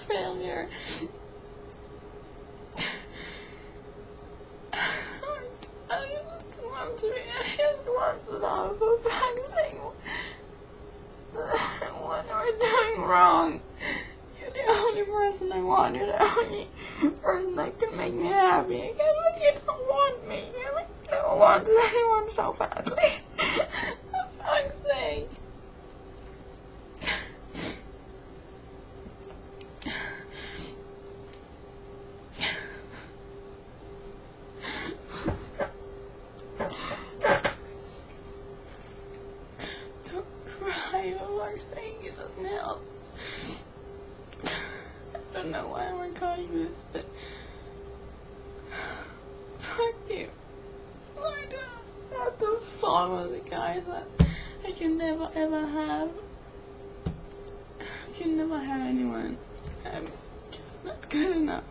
failure. I just want to be, I just want to love, for fuck's sake. What am I doing wrong? You're the only person I want. You're the only person that can make me happy. You don't want me. You don't want anyone so badly. For fuck's sake. Don't cry, for fuck's sake. It doesn't help. I don't know why I'm recording this, but fuck you. Why do I have to follow the guys that I can never ever have? I can never have anyone. I'm just not good enough.